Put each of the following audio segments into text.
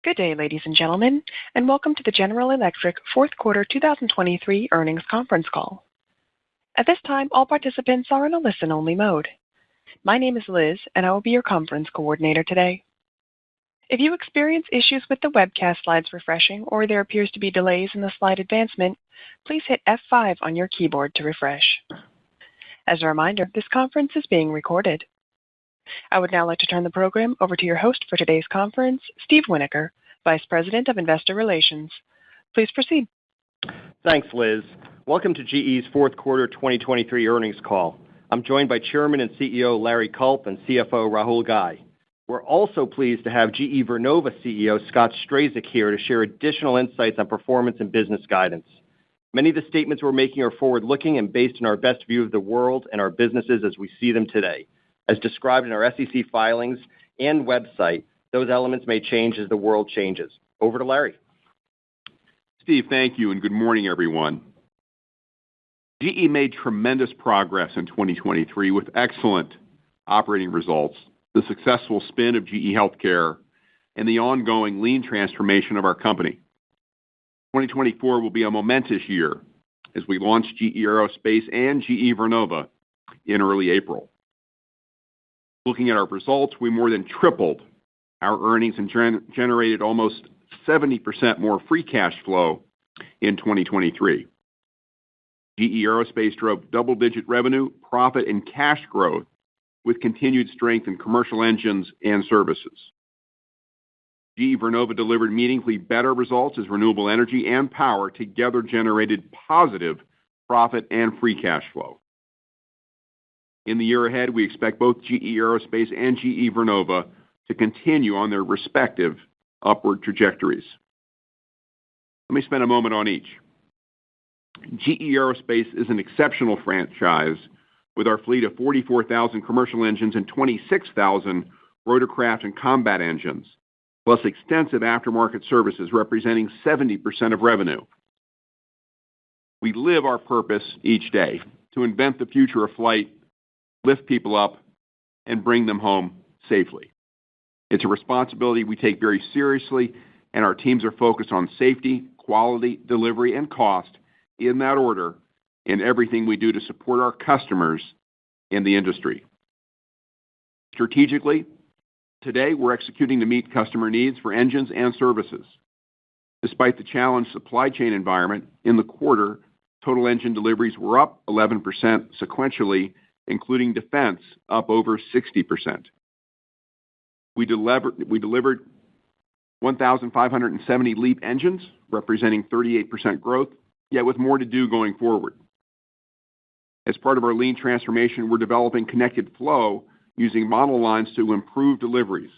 Good day, ladies and gentlemen, and welcome to the General Electric fourth quarter 2023 earnings conference call. At this time, all participants are in a listen-only mode. My name is Liz, and I will be your conference coordinator today. If you experience issues with the webcast slides refreshing or there appears to be delays in the slide advancement, please hit F5 on your keyboard to refresh. As a reminder, this conference is being recorded. I would now like to turn the program over to your host for today's conference, Steve Winoker, Vice President of Investor Relations. Please proceed. Thanks, Liz. Welcome to GE's fourth quarter 2023 earnings call. I'm joined by Chairman and CEO Larry Culp and CFO Rahul Ghai. We're also pleased to have GE Vernova CEO Scott Strazik here to share additional insights on performance and business guidance. Many of the statements we're making are forward-looking and based on our best view of the world and our businesses as we see them today. As described in our SEC filings and website, those elements may change as the world changes. Over to Larry. Steve, thank you, and good morning, everyone. GE made tremendous progress in 2023 with excellent operating results, the successful spin of GE Healthcare, and the ongoing lean transformation of our company. 2024 will be a momentous year as we launch GE Aerospace and GE Vernova in early April. Looking at our results, we more than tripled our earnings and generated almost 70% more free cash flow in 2023. GE Aerospace drove double-digit revenue, profit, and cash growth with continued strength in commercial engines and services. GE Vernova delivered meaningfully better results as renewable energy and power together generated positive profit and free cash flow. In the year ahead, we expect both GE Aerospace and GE Vernova to continue on their respective upward trajectories. Let me spend a moment on each. GE Aerospace is an exceptional franchise with our fleet of 44,000 commercial engines and 26,000 rotorcraft and combat engines, plus extensive aftermarket services representing 70% of revenue. We live our purpose each day to invent the future of flight, lift people up, and bring them home safely. It's a responsibility we take very seriously, and our teams are focused on safety, quality, delivery, and cost in that order in everything we do to support our customers in the industry. Strategically, today we're executing to meet customer needs for engines and services. Despite the challenged supply chain environment, in the quarter, total engine deliveries were up 11% sequentially, including defense up over 60%. We delivered 1,570 LEAP engines, representing 38% growth, yet with more to do going forward. As part of our lean transformation, we're developing connected flow using model lines to improve deliveries.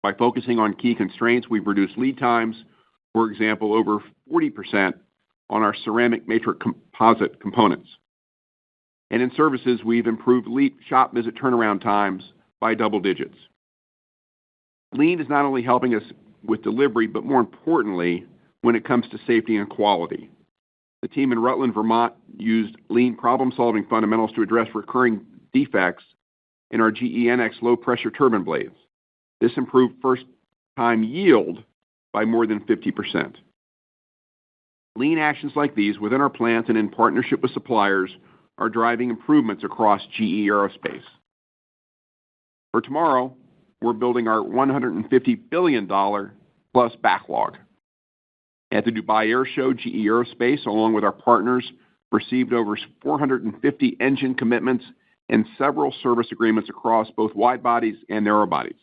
By focusing on key constraints, we've reduced lead times, for example, over 40% on our ceramic matrix composite components. And in services, we've improved LEAP shop visit turnaround times by double digits. Lean is not only helping us with delivery, but more importantly, when it comes to safety and quality. The team in Rutland, Vermont, used lean problem-solving fundamentals to address recurring defects in our GEnx low-pressure turbine blades. This improved first-time yield by more than 50%. Lean actions like these within our plants and in partnership with suppliers are driving improvements across GE Aerospace. For tomorrow, we're building our $150 billion plus backlog. At the Dubai Air Show, GE Aerospace, along with our partners, received over 450 engine commitments and several service agreements across both wide bodies and narrow bodies.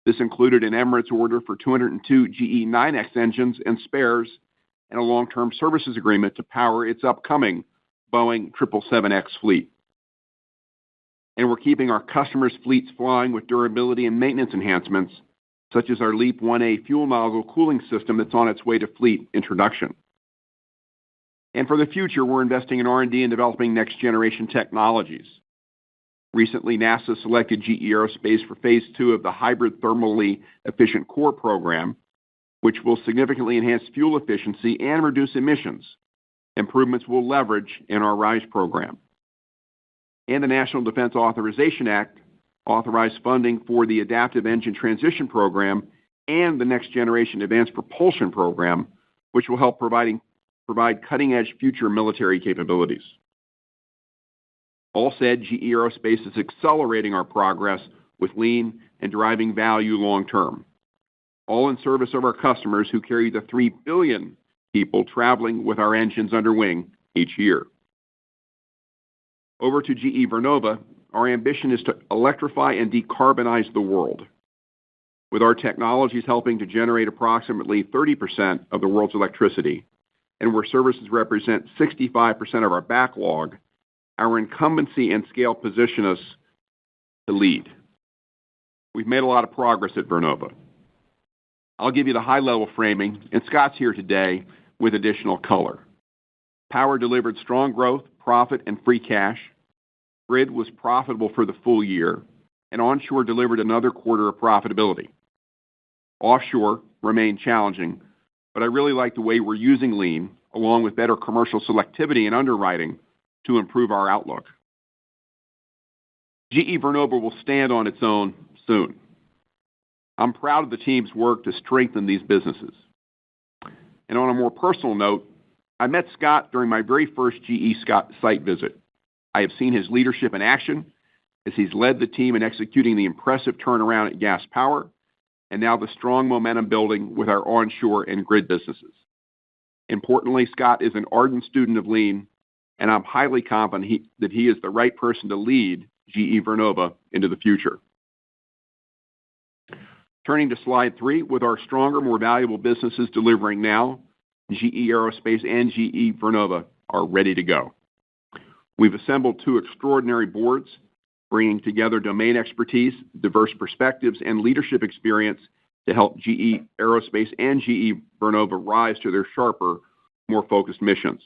This included an Emirates order for 202 GE9X engines and spares and a long-term services agreement to power its upcoming Boeing 777X fleet. And we're keeping our customers' fleets flying with durability and maintenance enhancements, such as our LEAP 1A fuel nozzle cooling system that's on its way to fleet introduction. And for the future, we're investing in R&D and developing next-generation technologies. Recently, NASA selected GE Aerospace for Phase 2 of the Hybrid Thermally Efficient Core program, which will significantly enhance fuel efficiency and reduce emissions. Improvements we'll leverage in our RISE program. And the National Defense Authorization Act authorized funding for the Adaptive Engine Transition Program and the Next Generation Advanced Propulsion Program, which will help provide cutting-edge future military capabilities. All said, GE Aerospace is accelerating our progress with lean and driving value long term, all in service of our customers who carry the 3 billion people traveling with our engines under wing each year. Over to GE Vernova, our ambition is to electrify and decarbonize the world, with our technologies helping to generate approximately 30% of the world's electricity, and where services represent 65% of our backlog. Our incumbency and scale position us to lead. We've made a lot of progress at Vernova. I'll give you the high-level framing, and Scott's here today with additional color. Power delivered strong growth, profit, and free cash. Grid was profitable for the full year, and onshore delivered another quarter of profitability. Offshore remained challenging, but I really like the way we're using lean, along with better commercial selectivity and underwriting, to improve our outlook. GE Vernova will stand on its own soon. I'm proud of the team's work to strengthen these businesses. And on a more personal note, I met Scott during my very first GE site visit. I have seen his leadership in action as he's led the team in executing the impressive turnaround at Gas Power, and now the strong momentum building with our onshore and grid businesses. Importantly, Scott is an ardent student of lean, and I'm highly confident that he is the right person to lead GE Vernova into the future. Turning to slide 3, with our stronger, more valuable businesses delivering now, GE Aerospace and GE Vernova are ready to go. We've assembled 2 extraordinary boards, bringing together domain expertise, diverse perspectives, and leadership experience to help GE Aerospace and GE Vernova rise to their sharper, more focused missions.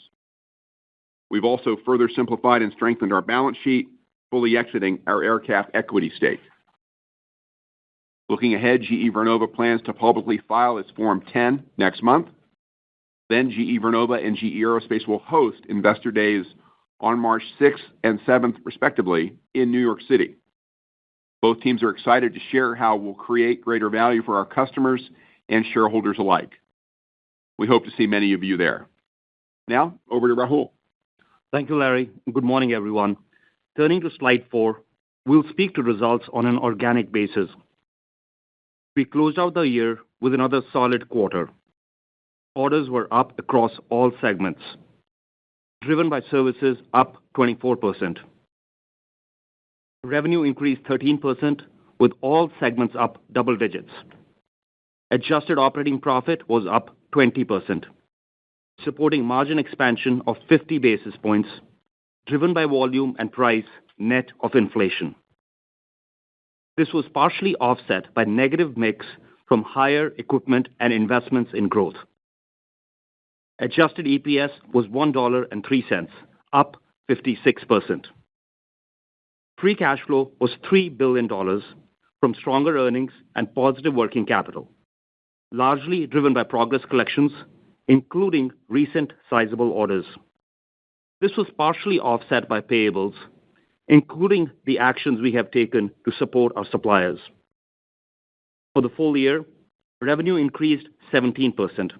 We've also further simplified and strengthened our balance sheet, fully exiting our AerCap equity stake. Looking ahead, GE Vernova plans to publicly file its Form 10 next month. Then GE Vernova and GE Aerospace will host Investor Days on March 6th and 7th, respectively, in New York City. Both teams are excited to share how we'll create greater value for our customers and shareholders alike. We hope to see many of you there. Now, over to Rahul. Thank you, Larry. Good morning, everyone. Turning to slide 4, we'll speak to results on an organic basis. We closed out the year with another solid quarter. Orders were up across all segments, driven by services up 24%. Revenue increased 13%, with all segments up double digits. Adjusted operating profit was up 20%, supporting margin expansion of 50 basis points, driven by volume and price net of inflation. This was partially offset by negative mix from higher equipment and investments in growth. Adjusted EPS was $1.03, up 56%. Free cash flow was $3 billion from stronger earnings and positive working capital, largely driven by progress collections, including recent sizable orders. This was partially offset by payables, including the actions we have taken to support our suppliers. For the full year, revenue increased 17%.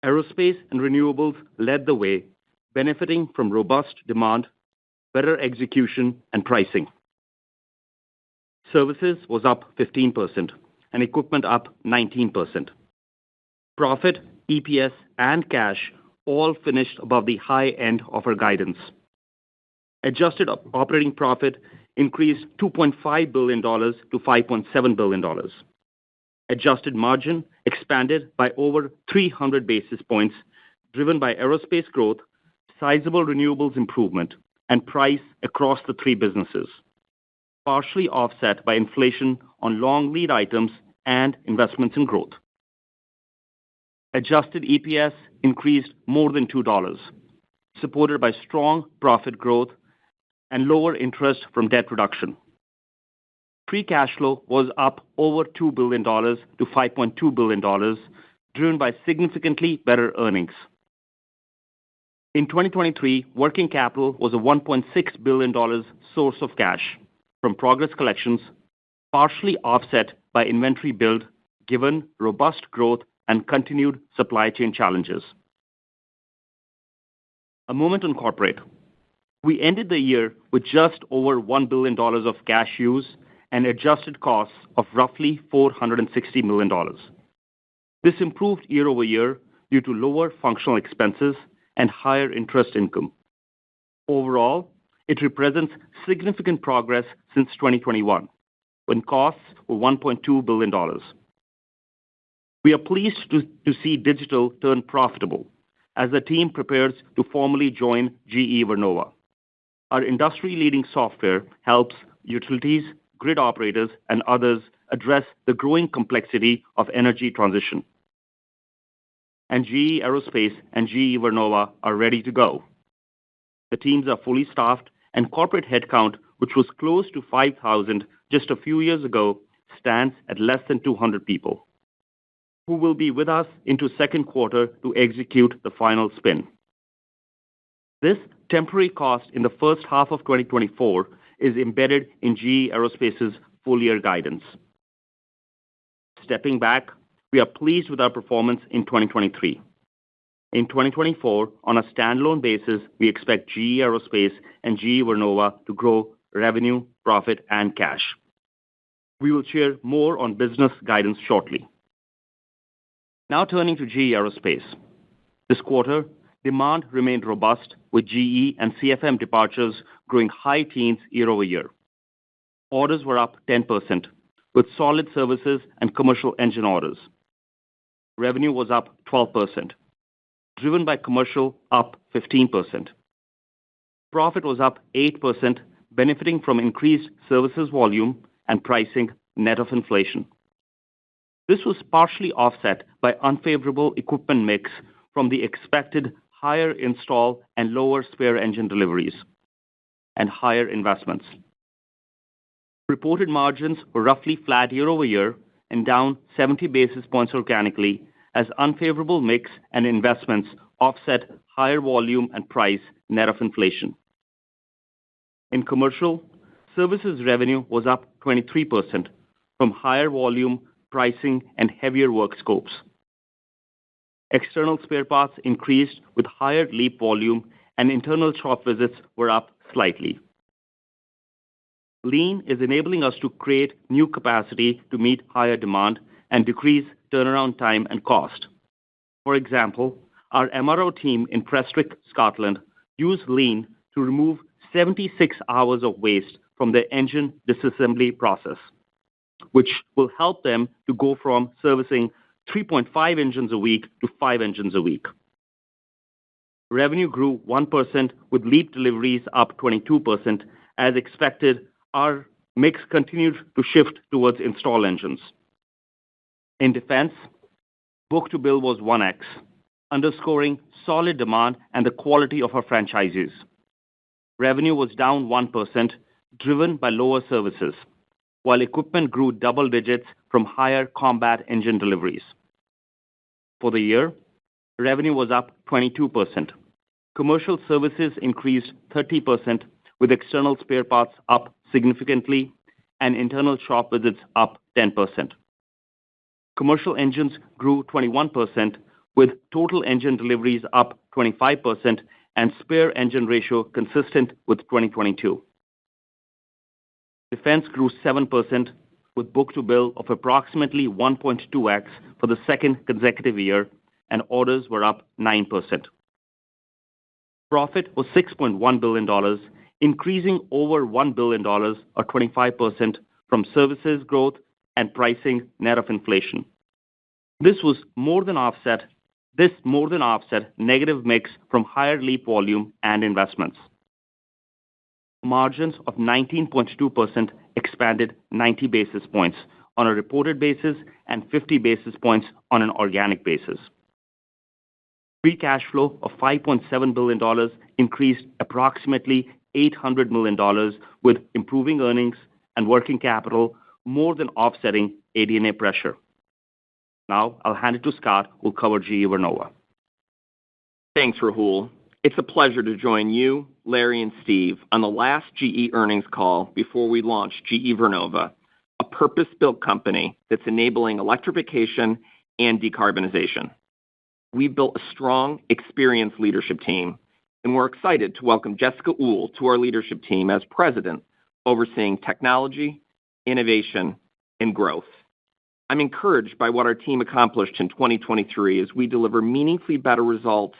Aerospace and renewables led the way, benefiting from robust demand, better execution, and pricing. Services was up 15%, and equipment up 19%. Profit, EPS, and cash all finished above the high end of our guidance. Adjusted operating profit increased $2.5 billion to $5.7 billion. Adjusted margin expanded by over 300 basis points, driven by aerospace growth, sizable renewables improvement, and price across the 3 businesses, partially offset by inflation on long lead items and investments in growth. Adjusted EPS increased more than $2, supported by strong profit growth and lower interest from debt reduction. Free cash flow was up over $2 billion to $5.2 billion, driven by significantly better earnings. In 2023, working capital was a $1.6 billion source of cash from progress collections, partially offset by inventory build given robust growth and continued supply chain challenges. A moment on corporate. We ended the year with just over $1 billion of cash use and adjusted costs of roughly $460 million. This improved year-over-year due to lower functional expenses and higher interest income. Overall, it represents significant progress since 2021, when costs were $1.2 billion. We are pleased to see digital turn profitable as the team prepares to formally join GE Vernova. Our industry-leading software helps utilities, grid operators, and others address the growing complexity of energy transition. And GE Aerospace and GE Vernova are ready to go. The teams are fully staffed, and corporate headcount, which was close to 5,000 just a few years ago, stands at less than 200 people, who will be with us into second quarter to execute the final spin. This temporary cost in the first half of 2024 is embedded in GE Aerospace's full-year guidance. Stepping back, we are pleased with our performance in 2023. In 2024, on a standalone basis, we expect GE Aerospace and GE Vernova to grow revenue, profit, and cash. We will share more on business guidance shortly. Now turning to GE Aerospace. This quarter, demand remained robust, with GE and CFM departures growing high teens year-over-year. Orders were up 10%, with solid services and commercial engine orders. Revenue was up 12%, driven by commercial up 15%. Profit was up 8%, benefiting from increased services volume and pricing net of inflation. This was partially offset by unfavorable equipment mix from the expected higher install and lower spare engine deliveries and higher investments. Reported margins were roughly flat year-over-year and down 70 basis points organically as unfavorable mix and investments offset higher volume and price net of inflation. In commercial, services revenue was up 23% from higher volume, pricing, and heavier work scopes. External spare parts increased with higher LEAP volume, and internal shop visits were up slightly. Lean is enabling us to create new capacity to meet higher demand and decrease turnaround time and cost. For example, our MRO team in Prestwick, Scotland, used Lean to remove 76 hours of waste from the engine disassembly process, which will help them to go from servicing 3.5 engines a week to 5 engines a week. Revenue grew 1% with LEAP deliveries up 22%. As expected, our mix continued to shift towards install engines. In defense, book-to-bill was 1x, underscoring solid demand and the quality of our franchises. Revenue was down 1%, driven by lower services, while equipment grew double digits from higher combat engine deliveries. For the year, revenue was up 22%. Commercial services increased 30%, with external spare parts up significantly and internal shop visits up 10%. Commercial engines grew 21%, with total engine deliveries up 25% and spare engine ratio consistent with 2022. Defense grew 7%, with book-to-bill of approximately 1.2x for the second consecutive year, and orders were up 9%. Profit was $6.1 billion, increasing over $1 billion, or 25%, from services growth and pricing net of inflation. This more than offset negative mix from higher LEAP volume and investments. Margins of 19.2% expanded 90 basis points on a reported basis and 50 basis points on an organic basis. Free cash flow of $5.7 billion increased approximately $800 million, with improving earnings and working capital more than offsetting AD&A pressure. Now I'll hand it to Scott, who will cover GE Vernova. Thanks, Rahul. It's a pleasure to join you, Larry, and Steve on the last GE earnings call before we launch GE Vernova, a purpose-built company that's enabling electrification and decarbonization. We've built a strong, experienced leadership team, and we're excited to welcome Jessica Uhl to our leadership team as president, overseeing technology, innovation, and growth. I'm encouraged by what our team accomplished in 2023 as we deliver meaningfully better results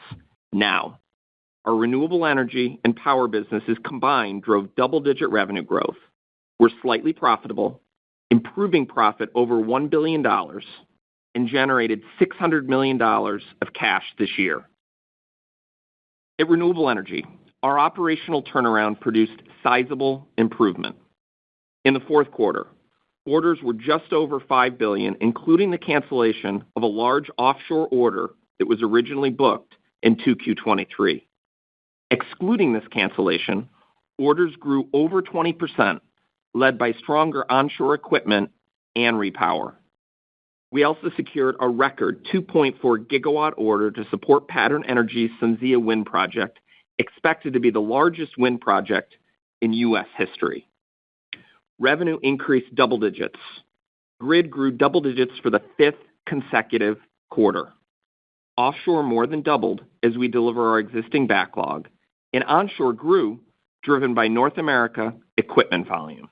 now. Our renewable energy and power businesses combined drove double-digit revenue growth. We're slightly profitable, improving profit over $1 billion, and generated $600 million of cash this year. At Renewable Energy, our operational turnaround produced sizable improvement. In the fourth quarter, orders were just over $5 billion, including the cancellation of a large offshore order that was originally booked in 2Q23. Excluding this cancellation, orders grew over 20%, led by stronger onshore equipment and repower. We also secured a record 2.4 gigawatt order to support Pattern Energy's SunZia wind project, expected to be the largest wind project in U.S. history. Revenue increased double digits. Grid grew double digits for the fifth consecutive quarter. Offshore more than doubled as we deliver our existing backlog, and onshore grew, driven by North America equipment volume.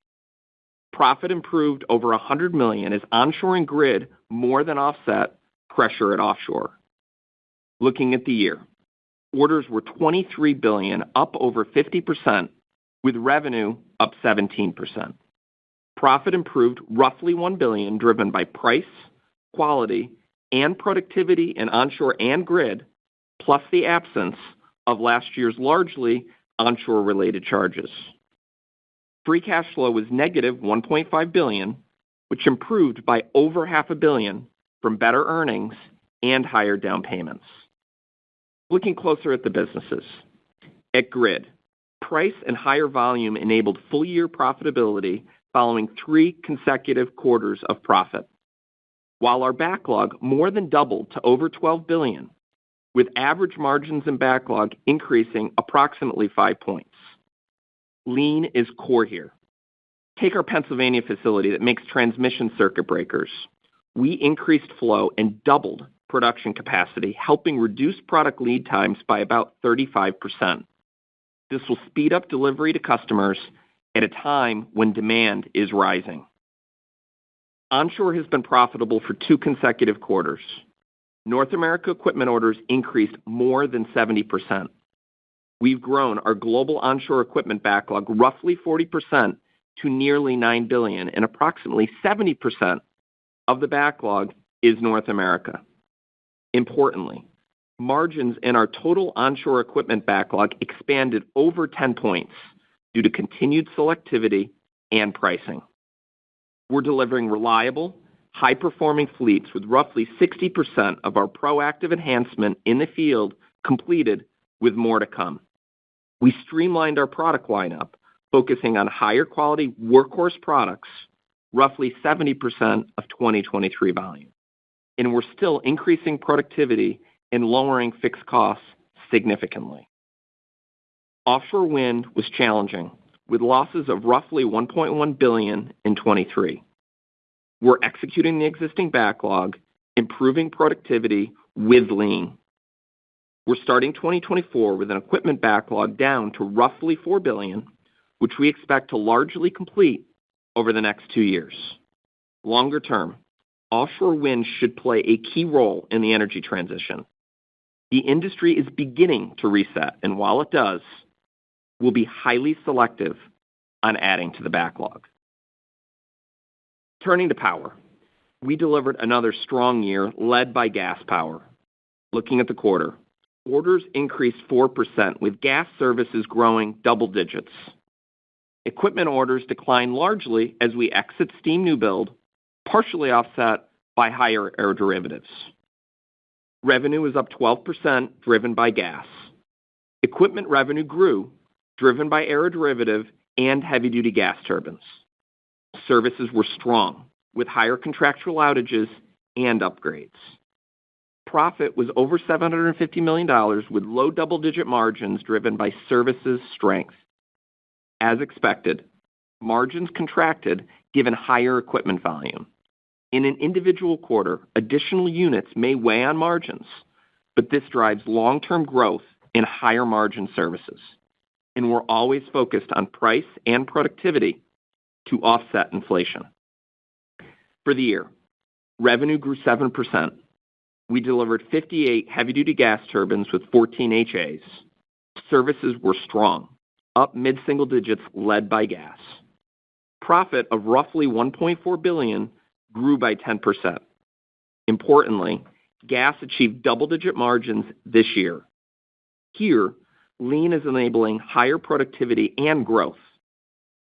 Profit improved over $100 million as onshore and grid more than offset pressure at offshore. Looking at the year, orders were $23 billion, up over 50%, with revenue up 17%. Profit improved roughly $1 billion, driven by price, quality, and productivity in onshore and grid, plus the absence of last year's largely onshore-related charges. Free cash flow was negative $1.5 billion, which improved by over $500 million from better earnings and higher down payments. Looking closer at the businesses. At Grid, price and higher volume enabled full-year profitability following 3 consecutive quarters of profit, while our backlog more than doubled to over $12 billion, with average margins and backlog increasing approximately 5 points. Lean is core here. Take our Pennsylvania facility that makes transmission circuit breakers. We increased flow and doubled production capacity, helping reduce product lead times by about 35%. This will speed up delivery to customers at a time when demand is rising. Onshore has been profitable for 2 consecutive quarters. North America equipment orders increased more than 70%. We've grown our global onshore equipment backlog roughly 40% to nearly $9 billion, and approximately 70% of the backlog is North America. Importantly, margins in our total onshore equipment backlog expanded over 10 points due to continued selectivity and pricing. We're delivering reliable, high-performing fleets with roughly 60% of our proactive enhancement in the field completed, with more to come. We streamlined our product lineup, focusing on higher quality workhorse products, roughly 70% of 2023 volume. And we're still increasing productivity and lowering fixed costs significantly. Offshore wind was challenging, with losses of roughly $1.1 billion in 2023. We're executing the existing backlog, improving productivity with Lean. We're starting 2024 with an equipment backlog down to roughly $4 billion, which we expect to largely complete over the next 2 years. Longer term, offshore wind should play a key role in the energy transition. The industry is beginning to reset, and while it does, we'll be highly selective on adding to the backlog. Turning to power, we delivered another strong year led by gas power. Looking at the quarter, orders increased 4%, with gas services growing double digits. Equipment orders declined largely as we exit steam new build, partially offset by higher aeroderivatives. Revenue was up 12%, driven by gas. Equipment revenue grew, driven by aeroderivative and heavy-duty gas turbines. Services were strong, with higher contractual outages and upgrades. Profit was over $750 million, with low double-digit margins driven by services strength. As expected, margins contracted given higher equipment volume. In an individual quarter, additional units may weigh on margins, but this drives long-term growth in higher margin services, and we're always focused on price and productivity to offset inflation. For the year, revenue grew 7%. We delivered 58 heavy-duty gas turbines with 14 HAs. Services were strong, up mid-single digits led by gas. Profit of roughly $1.4 billion grew by 10%. Importantly, gas achieved double-digit margins this year. Here, lean is enabling higher productivity and growth.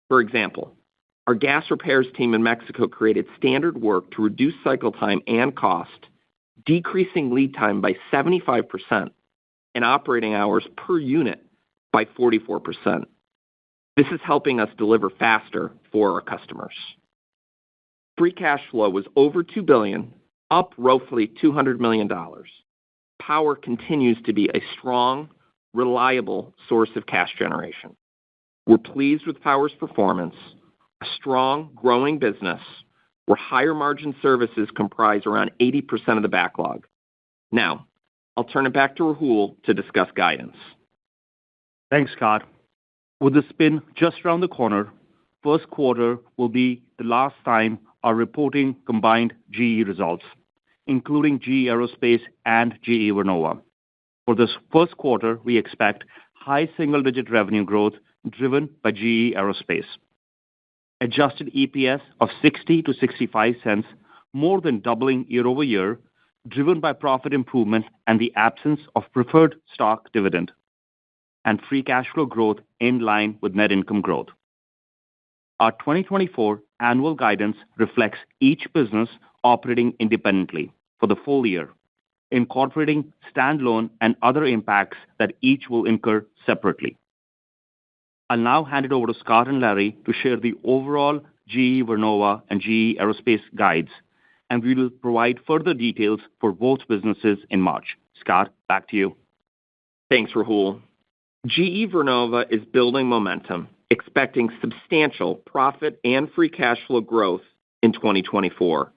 For example, our gas repairs team in Mexico created standard work to reduce cycle time and cost, decreasing lead time by 75% and operating hours per unit by 44%. This is helping us deliver faster for our customers. Free cash flow was over $2 billion, up roughly $200 million. Power continues to be a strong, reliable source of cash generation. We're pleased with Power's performance, a strong, growing business where higher margin services comprise around 80% of the backlog. Now, I'll turn it back to Rahul to discuss guidance. Thanks, Scott. With the spin just around the corner, first quarter will be the last time our reporting combined GE results, including GE Aerospace and GE Vernova. For this first quarter, we expect high single-digit revenue growth driven by GE Aerospace. Adjusted EPS of 60 to 65 cents, more than doubling year over year, driven by profit improvement and the absence of preferred stock dividend, and free cash flow growth in line with net income growth. Our 2024 annual guidance reflects each business operating independently for the full year, incorporating standalone and other impacts that each will incur separately. I'll now hand it over to Scott and Larry to share the overall GE Vernova and GE Aerospace guides, and we will provide further details for both businesses in March. Scott, back to you. Thanks, Rahul. GE Vernova is building momentum, expecting substantial profit and free cash flow growth in 2024.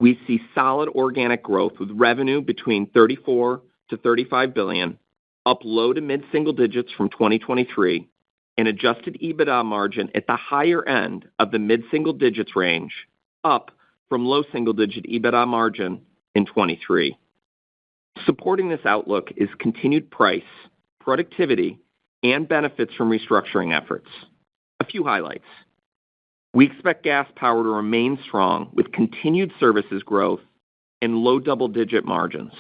We see solid organic growth with revenue between $34 to $35 billion, up low to mid-single digits from 2023, and adjusted EBITDA margin at the higher end of the mid-single digits range, up from low single-digit EBITDA margin in 2023. Supporting this outlook is continued price, productivity, and benefits from restructuring efforts. A few highlights. We expect gas power to remain strong with continued services growth and low double-digit margins.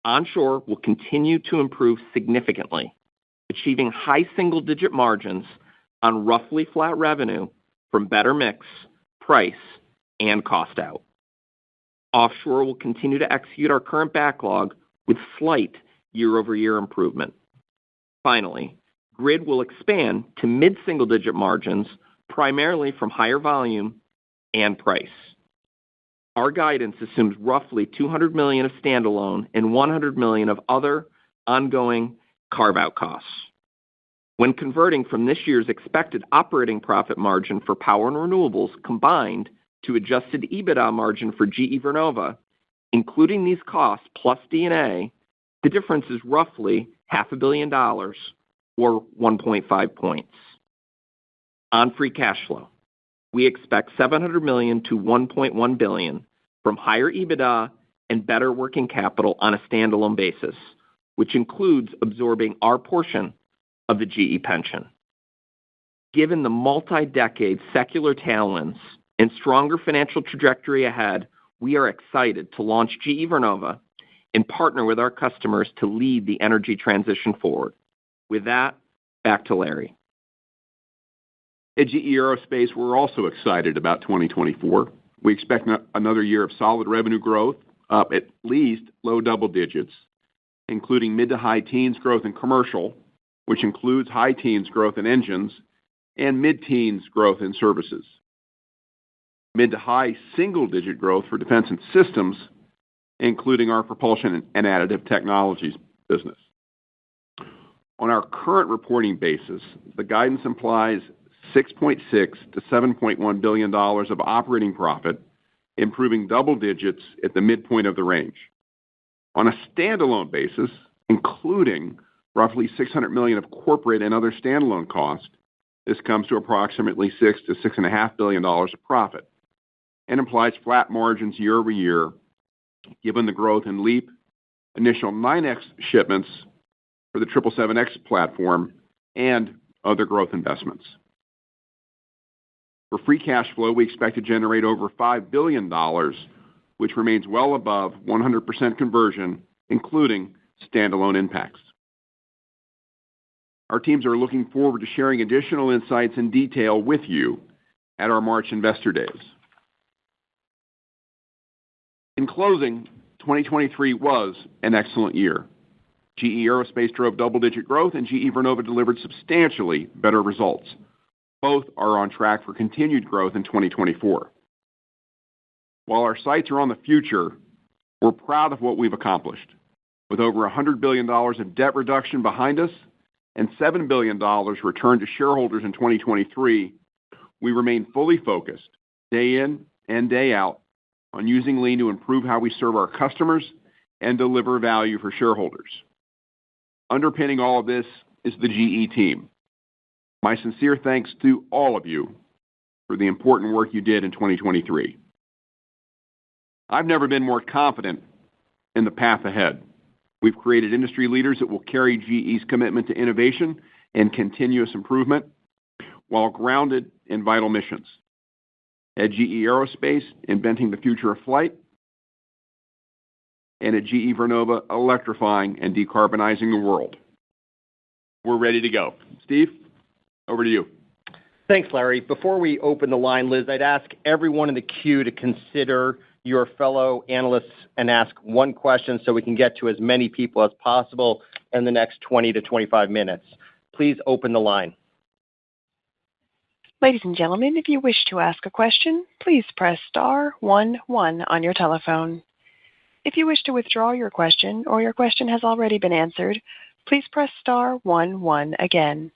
Onshore will continue to improve significantly, achieving high single-digit margins on roughly flat revenue from better mix, price, and cost out. Offshore will continue to execute our current backlog with slight year-over-year improvement. Finally, grid will expand to mid-single-digit margins, primarily from higher volume and price. Our guidance assumes roughly $200 million of standalone and $100 million of other ongoing carve-out costs. When converting from this year's expected operating profit margin for power and renewables combined to adjusted EBITDA margin for GE Vernova, including these costs plus D&A, the difference is roughly $500 million or 1.5 points. On free cash flow, we expect $700 million to $1.1 billion from higher EBITDA and better working capital on a standalone basis, which includes absorbing our portion of the GE pension. Given the multi-decade secular tailwinds and stronger financial trajectory ahead, we are excited to launch GE Vernova and partner with our customers to lead the energy transition forward. With that, back to Larry. At GE Aerospace, we're also excited about 2024. We expect another year of solid revenue growth, up at least low double digits, including mid to high teens growth in commercial, which includes high teens growth in engines, and mid-teens growth in services. Mid to high single-digit growth for defense and systems, including our propulsion and additive technologies business. On our current reporting basis, the guidance implies $6.6 to $7.1 billion of operating profit, improving double digits at the midpoint of the range. On a standalone basis, including roughly $600 million of corporate and other standalone costs, this comes to approximately $6 to $6.5 billion of profit and implies flat margins year over year, given the growth in LEAP, initial 9X shipments for the 777X platform, and other growth investments. For free cash flow, we expect to generate over $5 billion, which remains well above 100% conversion, including standalone impacts. Our teams are looking forward to sharing additional insights and detail with you at our March Investor Days. In closing, 2023 was an excellent year. GE Aerospace drove double-digit growth, and GE Vernova delivered substantially better results. Both are on track for continued growth in 2024. While our sights are on the future, we're proud of what we've accomplished. With over $100 billion of debt reduction behind us and $7 billion returned to shareholders in 2023, we remain fully focused, day in and day out, on using Lean to improve how we serve our customers and deliver value for shareholders. Underpinning all of this is the GE team. My sincere thanks to all of you for the important work you did in 2023. I've never been more confident in the path ahead. We've created industry leaders that will carry GE's commitment to innovation and continuous improvement while grounded in vital missions. At GE Aerospace, inventing the future of flight, and at GE Vernova, electrifying and decarbonizing the world. We're ready to go. Steve, over to you. Thanks, Larry. Before we open the line, Liz, I'd ask everyone in the queue to consider your fellow analysts and ask one question so we can get to as many people as possible in the next 20 to 25 minutes. Please open the line. Ladies and gentlemen, if you wish to ask a question, please press star 11 on your telephone. If you wish to withdraw your question or your question has already been answered, please press star 11 again.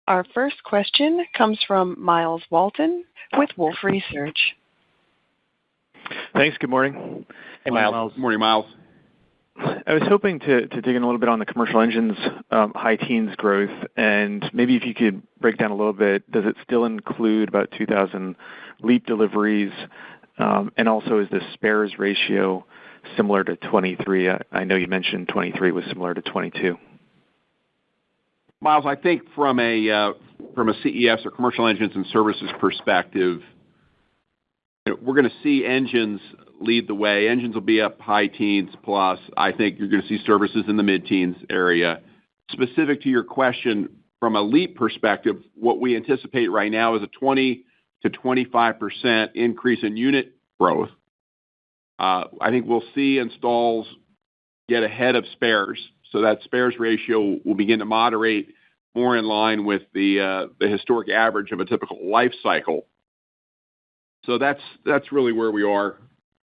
Our first question comes from Miles Walton with Wolfe Research. Thanks. Good morning. Hey, Miles. Good morning, Miles. I was hoping to dig in a little bit on the commercial engines high teens growth, and maybe if you could break down a little bit, does it still include about 2,000 LEAP deliveries? And also, is the spares ratio similar to 23? I know you mentioned 23 was similar to 22. Miles, I think from a CES or commercial engines and services perspective, we're going to see engines lead the way. Engines will be up high teens plus. I think you're going to see services in the mid-teens area. Specific to your question, from a LEAP perspective, what we anticipate right now is a 20 to 25% increase in unit growth. I think we'll see installs get ahead of spares, so that spares ratio will begin to moderate more in line with the historic average of a typical life cycle. So that's really where we are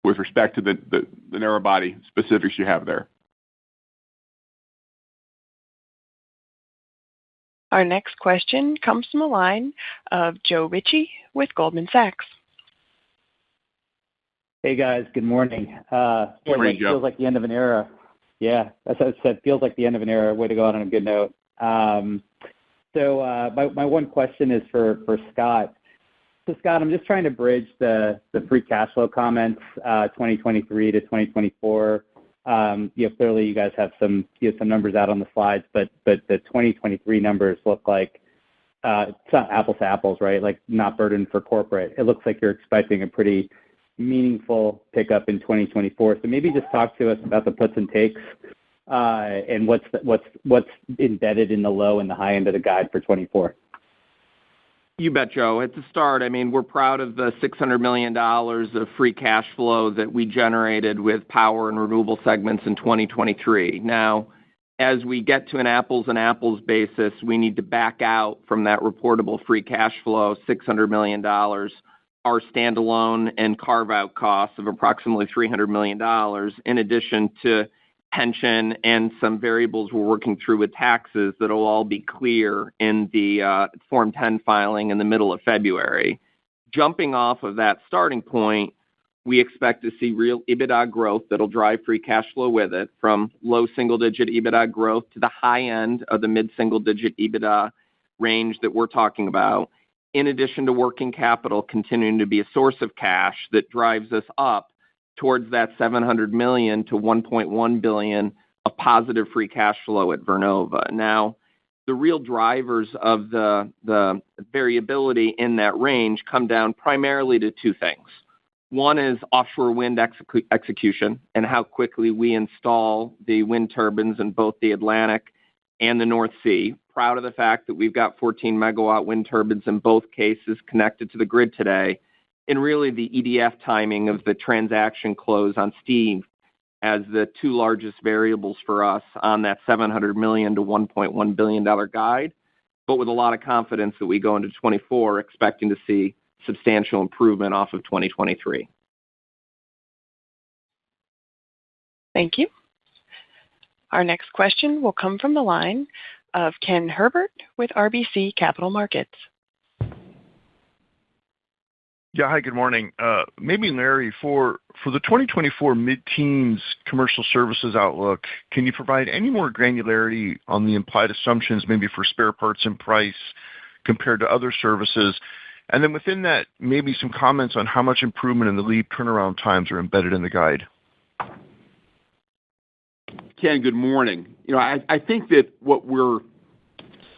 with respect to the narrow body specifics you have there. Our next question comes from the line of Joe Ritchie with Goldman Sachs. Hey, guys. Good morning. Good morning, Joe. Feels like the end of an era. Yeah, that's what I said. Feels like the end of an era. Way to go out on a good note. So my one question is for Scott. So, Scott, I'm just trying to bridge the free cash flow comments, 2023 to 2024. Clearly, you guys have some numbers out on the slides, but the 2023 numbers look like it's not apples to apples, right? Like not burdened for corporate. It looks like you're expecting a pretty meaningful pickup in 2024. So maybe just talk to us about the puts and takes and what's embedded in the low and the high end of the guide for 2024. You bet, Joe. At the start, I mean, we're proud of the $600 million of free cash flow that we generated with power and renewable segments in 2023. Now, as we get to an apples and apples basis, we need to back out from that reportable free cash flow, $600 million our standalone and carve-out costs of approximately $300 million, in addition to pension and some variables we're working through with taxes that'll all be clear in the Form 10 filing in the middle of February. Jumping off of that starting point, we expect to see real EBITDA growth that'll drive free cash flow with it, from low single-digit EBITDA growth to the high end of the mid-single-digit EBITDA range that we're talking about, in addition to working capital continuing to be a source of cash that drives us up towards that $700 million to $1.1 billion of positive free cash flow at Vernova. Now, the real drivers of the variability in that range come down primarily to two things. One is offshore wind execution and how quickly we install the wind turbines in both the Atlantic and the North Sea. Proud of the fact that we've got 14 megawatt wind turbines in both cases connected to the grid today. And really the EDF timing of the transaction close on Steve as the two largest variables for us on that $700 million to $1.1 billion guide, but with a lot of confidence that we go into 24 expecting to see substantial improvement off of 2023. Thank you. Our next question will come from the line of Ken Herbert with RBC Capital Markets. Yeah, hi, good morning. Maybe Larry, for the 2024 mid-teens commercial services outlook, can you provide any more granularity on the implied assumptions, maybe for spare parts and price compared to other services? And then within that, maybe some comments on how much improvement in the lead turnaround times are embedded in the guide. Ken, good morning. I think that what we're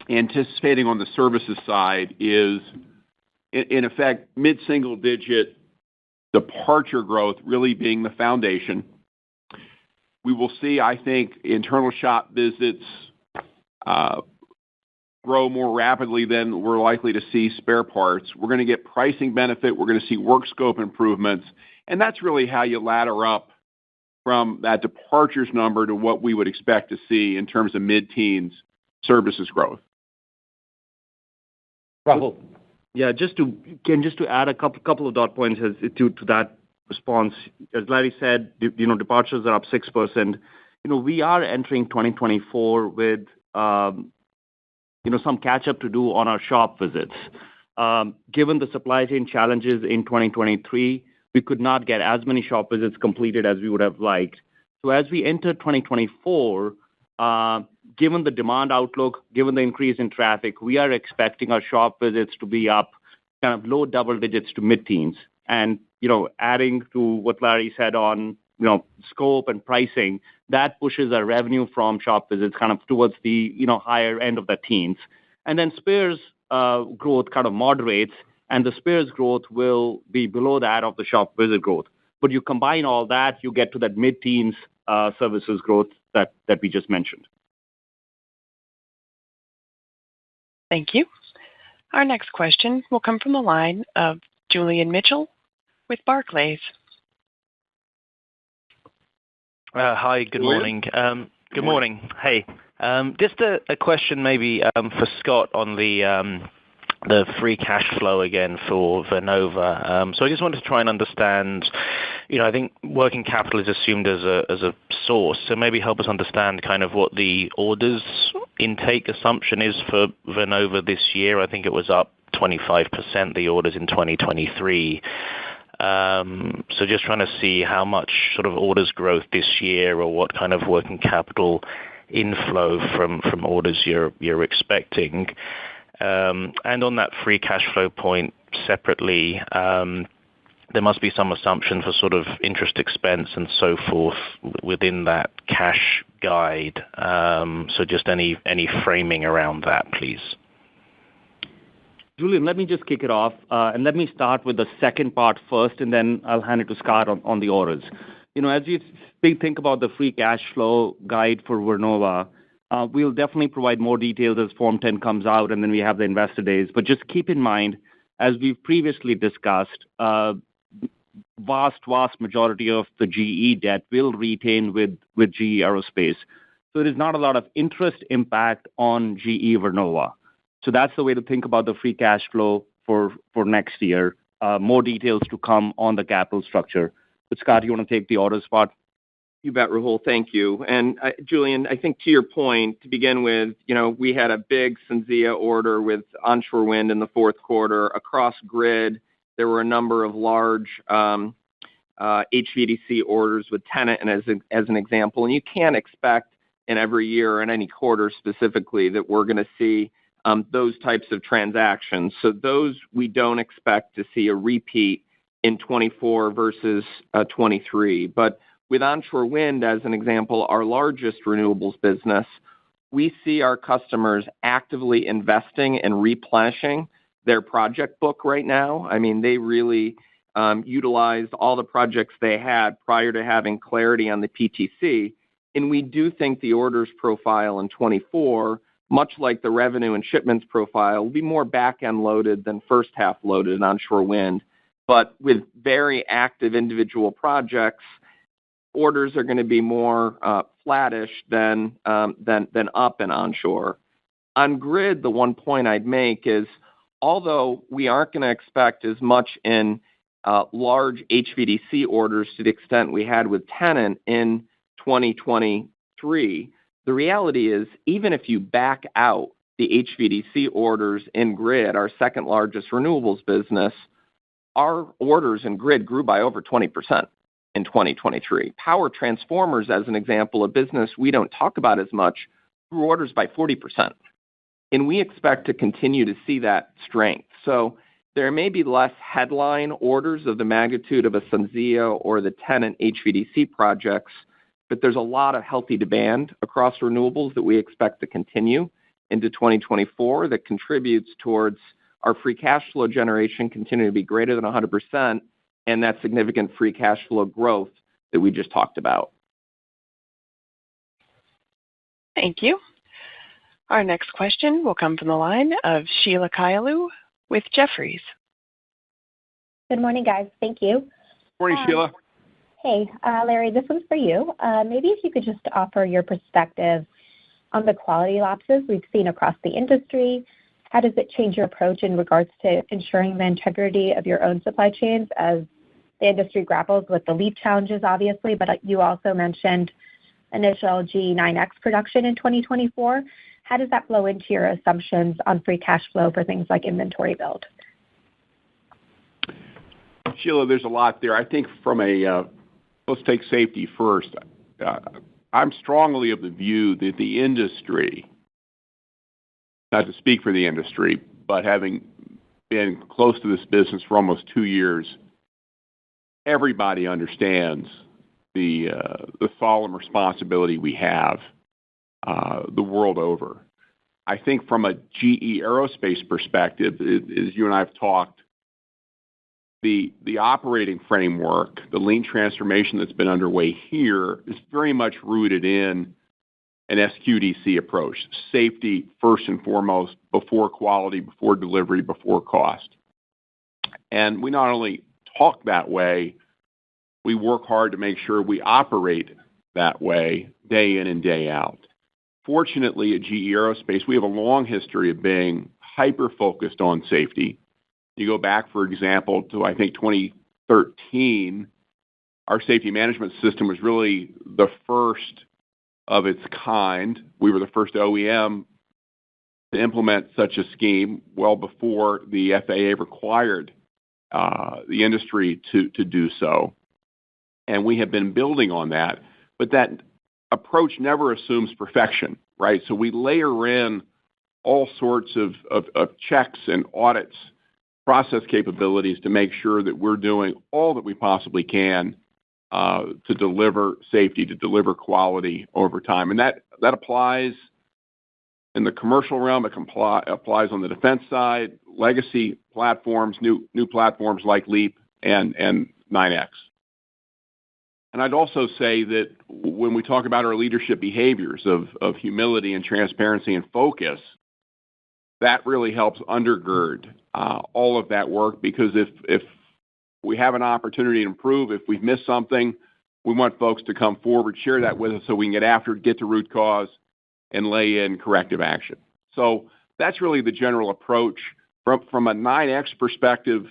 anticipating on the services side is, in effect, mid-single-digit departure growth really being the foundation. We will see, I think, internal shop visits grow more rapidly than we're likely to see spare parts. We're going to get pricing benefit. We're going to see work scope improvements. And that's really how you ladder up from that departures number to what we would expect to see in terms of mid-teens services growth. Rahul. Yeah, just to add a couple of dot points to that response. As Larry said, departures are up 6%. We are entering 2024 with some catch up to do on our shop visits. Given the supply chain challenges in 2023, we could not get as many shop visits completed as we would have liked. So as we enter 2024, given the demand outlook, given the increase in traffic, we are expecting our shop visits to be up kind of low double digits to mid-teens. And, adding to what Larry said on, scope and pricing, that pushes our revenue from shop visits kind of towards the, higher end of the teens. And then spares growth kind of moderates, and the spares growth will be below that of the shop visit growth. But you combine all that, you get to that mid-teens services growth that we just mentioned. Thank you. Our next question will come from the line of Julian Mitchell with Barclays. Hi, good morning. Good morning. Hey, just a question maybe for Scott on the free cash flow again for Vernova. So I just wanted to try and understand, I think working capital is assumed as a source. So maybe help us understand kind of what the orders intake assumption is for Vernova this year. I think it was up 25%, the orders in 2023. So just trying to see how much sort of orders growth this year or what kind of working capital inflow from orders you're expecting. And on that free cash flow point separately, there must be some assumption for sort of interest expense and so forth within that cash guide. So just any framing around that, please. Julian, let me just kick it off, and let me start with the second part first, and then I'll hand it to Scott on the orders. As you think about the free cash flow guide for Vernova, we'll definitely provide more details as Form 10 comes out, and then we have the investor days. But just keep in mind, as we've previously discussed, vast majority of the GE debt will retain with GE Aerospace. So there is not a lot of interest impact on GE Vernova. So that's the way to think about the free cash flow for next year. more details to come on the capital structure. But Scott, you want to take the orders part? You bet, Rahul. Thank you. And Julian, I think to your point, to begin with, we had a big SunZia order with onshore wind in the fourth quarter. Across grid, there were a number of large HVDC orders with Tenant, and as an example. And you can't expect in every year or in any quarter specifically that we're going to see those types of transactions. So those we don't expect to see a repeat in 24 versus 23. But with onshore wind, as an example, our largest renewables business, we see our customers actively investing and replenishing their project book right now. I mean, they really utilized all the projects they had prior to having clarity on the PTC. And we do think the orders profile in 24, much like the revenue and shipments profile, will be more back-end loaded than first-half loaded in onshore wind. But with very active individual projects, orders are going to be more flattish than up in onshore. On grid, the one point I'd make is, although we aren't going to expect as much in large HVDC orders to the extent we had with Tenant in 2023, the reality is, even if you back out the HVDC orders in grid, our second largest renewables business, our orders in grid grew by over 20%. In 2023. Power transformers, as an example, a business we don't talk about as much, grew orders by 40%. And we expect to continue to see that strength. So there may be less headline orders of the magnitude of a SunZia or the Tenant HVDC projects, but there's a lot of healthy demand across renewables that we expect to continue into 2024 that contributes towards our free cash flow generation continuing to be greater than 100%. And that significant free cash flow growth that we just talked about. Thank you. Our next question will come from the line of Sheila Kahyaoglu with Jefferies. Good morning, guys. Thank you. Morning, Sheila. Hey, Larry, this one's for you. Maybe if you could just offer your perspective on the quality lapses we've seen across the industry. How does it change your approach in regards to ensuring the integrity of your own supply chains as the industry grapples with the LEAP challenges, obviously, but you also mentioned initial GE9X production in 2024. How does that flow into your assumptions on free cash flow for things like inventory build? Sheila, there's a lot there. I think from let's take safety first. I'm strongly of the view that the industry, not to speak for the industry, but having been close to this business for almost 2 years, everybody understands the solemn responsibility we have the world over. I think from a GE Aerospace perspective, as you and I have talked, the operating framework, the lean transformation that's been underway here is very much rooted in an SQDC approach. Safety first and foremost, before quality, before delivery, before cost. And we not only talk that way, we work hard to make sure we operate that way day in and day out. Fortunately, at GE Aerospace, we have a long history of being hyper-focused on safety. You go back, for example, to, I think, 2013, our safety management system was really the first of its kind. We were the first OEM to implement such a scheme well before the FAA required the industry to do so. And we have been building on that. But that approach never assumes perfection, right? So we layer in all sorts of checks and audits, process capabilities to make sure that we're doing all that we possibly can to deliver safety, to deliver quality over time. And that applies in the commercial realm. It applies on the defense side, legacy platforms, new platforms like LEAP and 9X. And I'd also say that when we talk about our leadership behaviors of humility and transparency and focus, that really helps undergird all of that work, because if we have an opportunity to improve, if we've missed something, we want folks to come forward, share that with us so we can get after it, get to root cause, and lay in corrective action. So that's really the general approach. From a 9X perspective,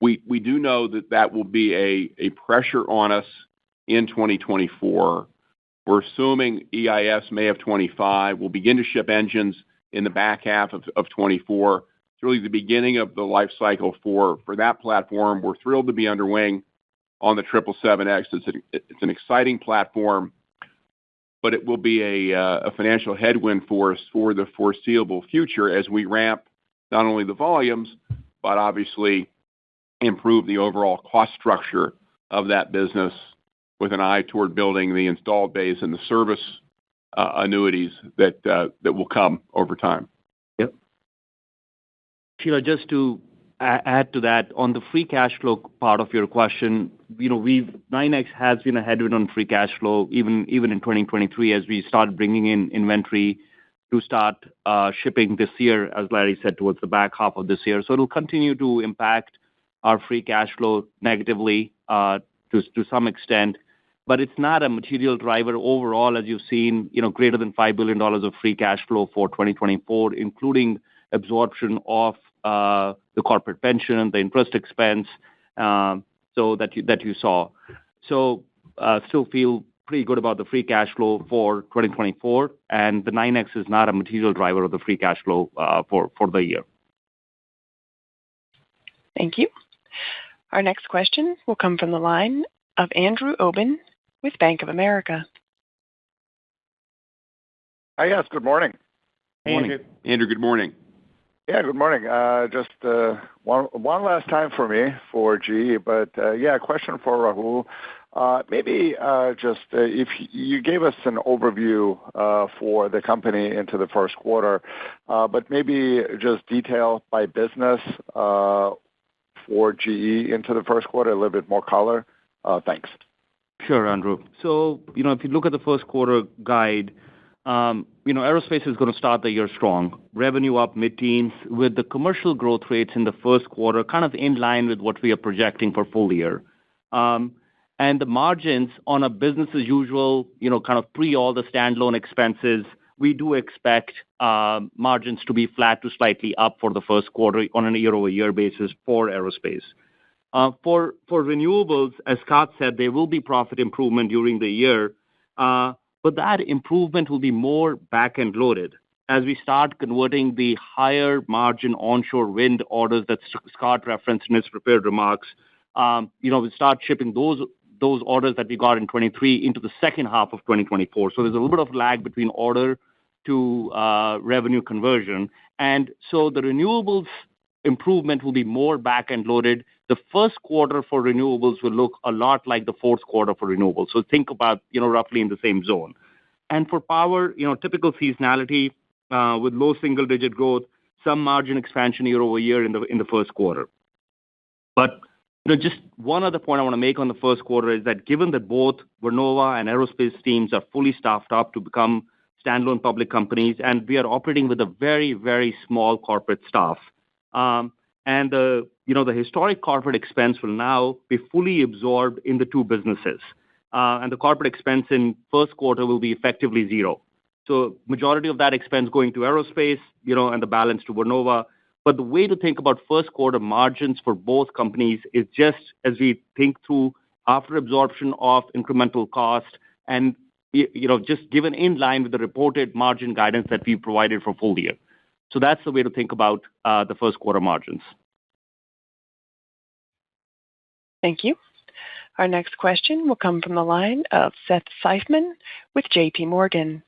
We do know that will be a pressure on us in 2024. We're assuming EIS May of 25. We'll begin to ship engines in the back half of 24. It's really the beginning of the life cycle for that platform. We're thrilled to be under wing on the 777X. It's an exciting platform, but it will be a financial headwind for us for the foreseeable future as we ramp not only the volumes, but obviously improve the overall cost structure of that business with an eye toward building the installed base and the service annuities that will come over time. Yep. Sheila, just to add to that, on the free cash flow part of your question, 9X has been a headwind on free cash flow, even in 2023, as we started bringing in inventory to start shipping this year, as Larry said, towards the back half of this year. So it'll continue to impact our free cash flow negatively to some extent, but it's not a material driver overall, as you've seen, greater than $5 billion of free cash flow for 2024, including absorption of the corporate pension, the interest expense, so that you saw. So still feel pretty good about the free cash flow for 2024, and the 9X is not a material driver of the free cash flow for the year. Thank you. Our next question will come from the line of Andrew Obin with Bank of America. Hi, yes, good morning. Morning. Andrew, good morning. Yeah, good morning. Just one last time for me for GE, but a question for Rahul. Maybe just if you gave us an overview for the company into the first quarter, but maybe just detail by business for GE into the first quarter, a little bit more color. Thanks. Sure, Andrew. So, if you look at the first quarter guide, aerospace is going to start the year strong. Revenue up mid-teens with the commercial growth rates in the first quarter kind of in line with what we are projecting for full year. And the margins on a business as usual, kind of pre all the standalone expenses, we do expect margins to be flat to slightly up for the first quarter on a year-over-year basis for aerospace. For renewables, as Scott said, there will be profit improvement during the year, but that improvement will be more back-end loaded as we start converting the higher margin onshore wind orders that Scott referenced in his prepared remarks. We start shipping those orders that we got in 23 into the second half of 2024. So there's a little bit of lag between order to revenue conversion. And so the renewables improvement will be more back-end loaded. The first quarter for renewables will look a lot like the fourth quarter for renewables. So think about, roughly in the same zone. And for power, typical seasonality with low single-digit growth, some margin expansion year over year in the first quarter. But just one other point I want to make on the first quarter is that given that both Vernova and aerospace teams are fully staffed up to become standalone public companies, and we are operating with a very, very small corporate staff, and the historic corporate expense will now be fully absorbed in the two businesses. And the corporate expense in first quarter will be effectively zero. So majority of that expense going to aerospace, and the balance to Vernova. But the way to think about first quarter margins for both companies is just as we think through after absorption of incremental cost and, just given in line with the reported margin guidance that we provided for full year. So that's the way to think about the first quarter margins. Thank you. Our next question will come from the line of Seth Seifman with JP Morgan.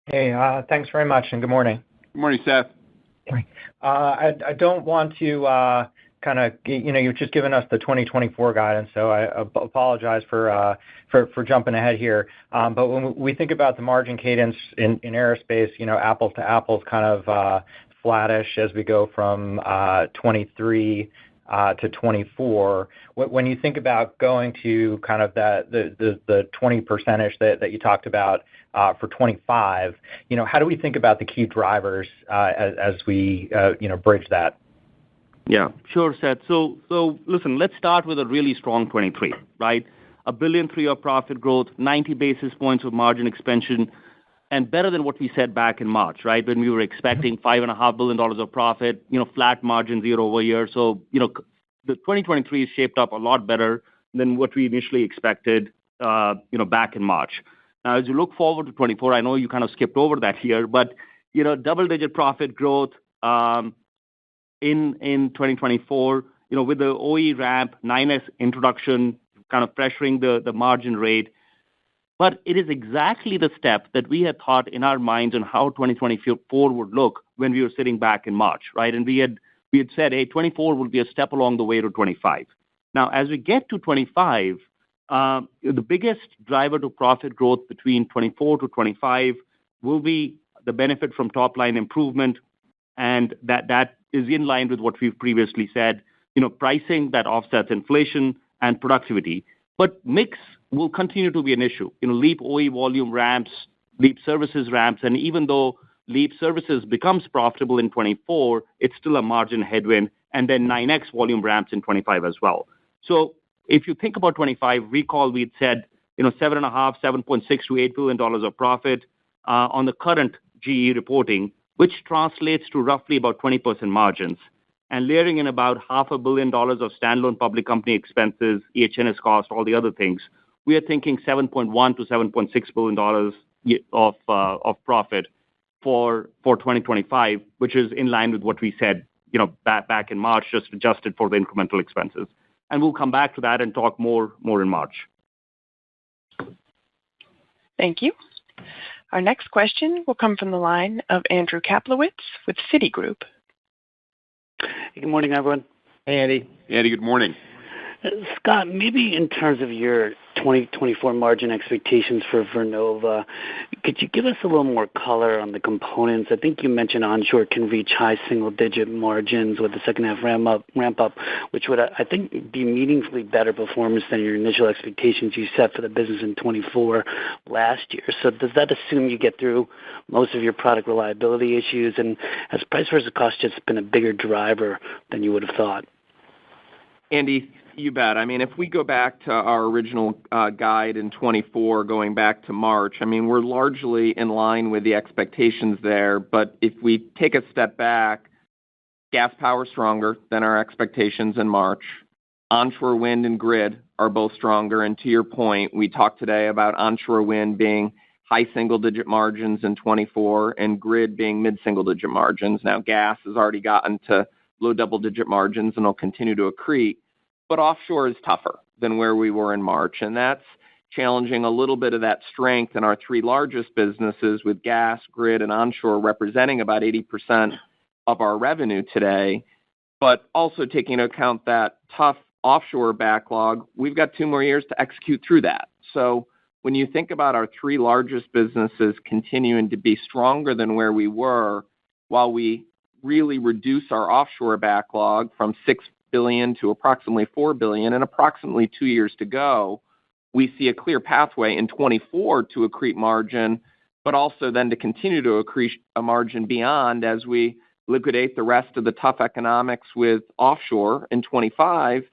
Hey, thanks very much, and good morning. Good morning, Seth. I don't want to you've just given us the 2024 guidance, so I apologize for jumping ahead here. But when we think about the margin cadence in aerospace, apples to apples, kind of flattish as we go from 23 to 24. When you think about going to kind of the 20% that you talked about for 25, how do we think about the key drivers as we bridge that? Yeah, sure, Seth. So listen, let's start with a really strong 23, right? $1.3 billion of profit growth, 90 basis points of margin expansion, and better than what we said back in March, right? When we were expecting $5.5 billion of profit, flat margins year over year. So, the 2023 is shaped up a lot better than what we initially expected, back in March. Now, as you look forward to 24, I know you kind of skipped over that here, but, double-digit profit growth in 2024, with the OE ramp, 9S introduction, kind of pressuring the margin rate. But it is exactly the step that we had thought in our minds on how 2024 would look when we were sitting back in March, right? And we had said, hey, 24 will be a step along the way to 25. Now, as we get to 25, the biggest driver to profit growth between 24 to 25 will be the benefit from top-line improvement, and that is in line with what we've previously said, pricing that offsets inflation and productivity. But mix will continue to be an issue. LEAP OE volume ramps, LEAP services ramps, and even though LEAP services becomes profitable in 24, it's still a margin headwind, and then 9X volume ramps in 25 as well. So if you think about 25, recall we'd said, $7.5, $7.6 to $8 billion of profit on the current GE reporting, which translates to roughly about 20% margins. And layering in about $500 million of standalone public company expenses, EH&S cost, all the other things, we are thinking $7.1 to $7.6 billion of profit for 2025, which is in line with what we said, back in March, just adjusted for the incremental expenses. And we'll come back to that and talk more in March. Thank you. Our next question will come from the line of Andrew Kaplowitz with Citigroup. Good morning, everyone. Hey, Andy. Andy, good morning. Scott, maybe in terms of your 2024 margin expectations for Vernova, could you give us a little more color on the components? I think you mentioned onshore can reach high single-digit margins with the second half ramp up, which would, I think, be meaningfully better performance than your initial expectations you set for the business in 24 last year. So does that assume you get through most of your product reliability issues? And has price versus cost just been a bigger driver than you would have thought? Andy, you bet. I mean, if we go back to our original guide in 24, going back to March, I mean, we're largely in line with the expectations there. But if we take a step back, gas power stronger than our expectations in March. Onshore wind and grid are both stronger. And to your point, we talked today about onshore wind being high single-digit margins in 24 and grid being mid-single-digit margins. Now, gas has already gotten to low double-digit margins and will continue to accrete. But offshore is tougher than where we were in March, and that's challenging a little bit of that strength in our three largest businesses, with gas, grid, and onshore representing about 80% of our revenue today. But also taking into account that tough offshore backlog, we've got 2 more years to execute through that. So when you think about our three largest businesses continuing to be stronger than where we were, while we really reduce our offshore backlog from $6 billion to approximately $4 billion and approximately 2 years to go, we see a clear pathway in 24 to accrete margin, but also then to continue to accrete a margin beyond as we liquidate the rest of the tough economics with offshore in 25,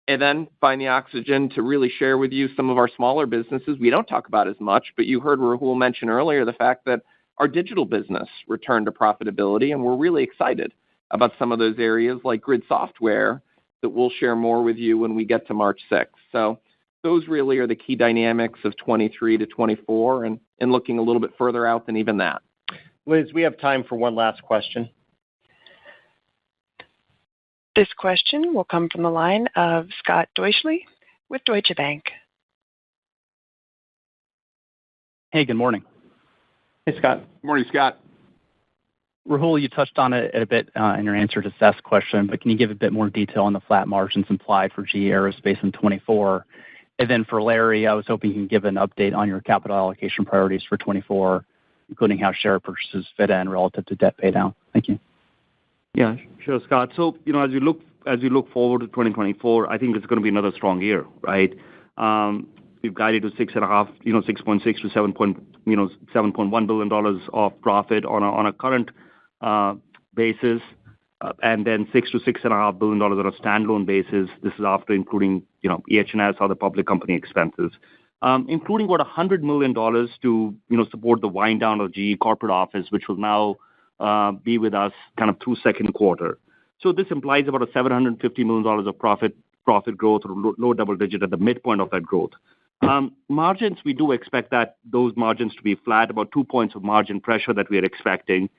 and then find the oxygen to really share with you some of our smaller businesses we don't talk about as much. But you heard Rahul mention earlier the fact that our digital business returned to profitability, and we're really excited about some of those areas like grid software that we'll share more with you when we get to March 6th. So those really are the key dynamics of 23 to 24 and looking a little bit further out than even that. Liz, we have time for one last question. This question will come from the line of Scott Deuschle with Deutsche Bank. Hey, good morning. Hey, Scott. Good morning, Scott. Rahul, you touched on it a bit in your answer to Seth's question, but can you give a bit more detail on the flat margins implied for GE Aerospace in 24? And then for Larry, I was hoping you can give an update on your capital allocation priorities for 24, including how share purchases fit in relative to debt paydown. Thank you. Yeah, sure, Scott. So, as you look forward to 2024, I think it's going to be another strong year, right? We've guided to 6.6 to $7.1 billion of profit on a current basis, and then $6 to $6.5 billion on a standalone basis. This is after including, EH&S, other public company expenses, including about $100 million to, support the wind down of GE corporate office, which will now be with us kind of through second quarter. So this implies about a $750 million of profit growth, or low double digit at the midpoint of that growth. Margins, we do expect those margins to be flat, about 2 points of margin pressure that we are expecting.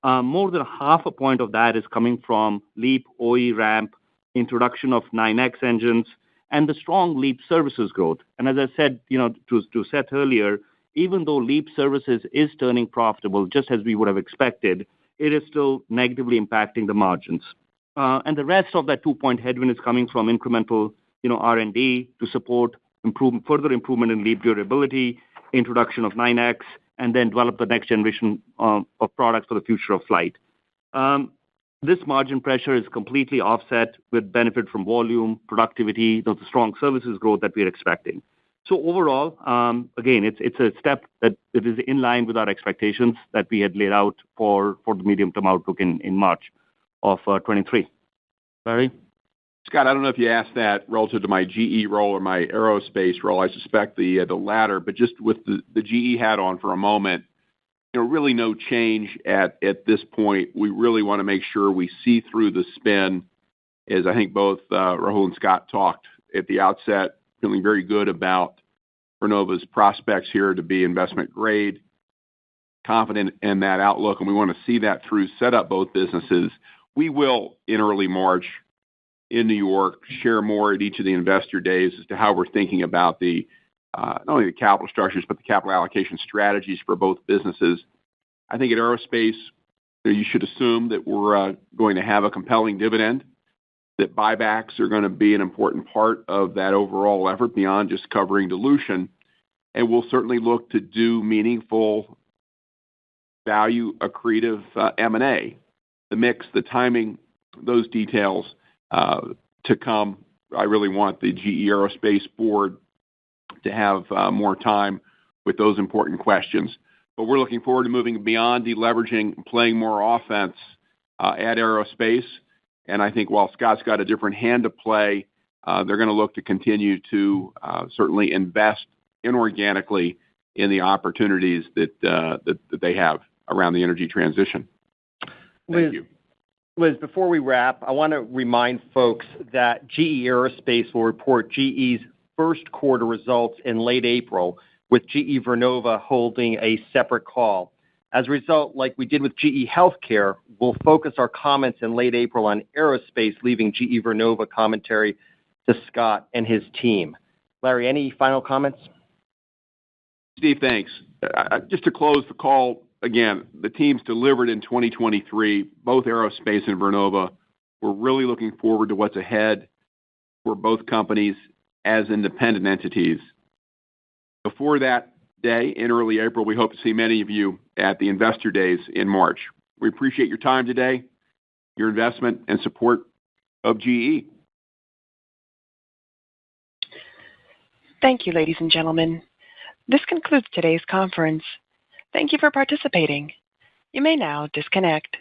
More than half a point of that is coming from LEAP OE ramp, introduction of 9X engines, and the strong LEAP services growth. And as I said, to Seth earlier, even though LEAP services is turning profitable, just as we would have expected, it is still negatively impacting the margins. And the rest of that 2-point headwind is coming from incremental, R&D to support further improvement in LEAP durability, introduction of 9X, and then develop the next generation of products for the future of flight. This margin pressure is completely offset with benefit from volume, productivity, the strong services growth that we are expecting. So overall, again, it's a step that it is in line with our expectations that we had laid out for the medium-term outlook in March of 23. Larry? Scott, I don't know if you asked that relative to my GE role or my aerospace role. I suspect the latter, but just with the GE hat on for a moment, really no change at this point. We really want to make sure we see through the spin, as I think both Rahul and Scott talked at the outset, feeling very good about Vernova's prospects here to be investment grade, confident in that outlook, and we want to see that through, set up both businesses. We will, in early March, in New York, share more at each of the investor days as to how we're thinking about not only the capital structures, but the capital allocation strategies for both businesses. I think at aerospace, you should assume that we're going to have a compelling dividend, that buybacks are going to be an important part of that overall effort beyond just covering dilution. And we'll certainly look to do meaningful value accretive M&A. The mix, the timing, those details to come. I really want the GE Aerospace board to have more time with those important questions. But we're looking forward to moving beyond deleveraging, playing more offense at aerospace. And I think while Scott's got a different hand to play, they're going to look to continue to certainly invest inorganically in the opportunities that they have around the energy transition. Thank you. Liz, before we wrap, I want to remind folks that GE Aerospace will report GE's first quarter results in late April, with GE Vernova holding a separate call. As a result, like we did with GE Healthcare, we'll focus our comments in late April on aerospace, leaving GE Vernova commentary to Scott and his team. Larry, any final comments? Steve, thanks. Just to close the call, again, the teams delivered in 2023, both aerospace and Vernova. We're really looking forward to what's ahead for both companies as independent entities. Before that day, in early April, we hope to see many of you at the investor days in March. We appreciate your time today, your investment and support of GE. Thank you, ladies and gentlemen. This concludes today's conference. Thank you for participating. You may now disconnect.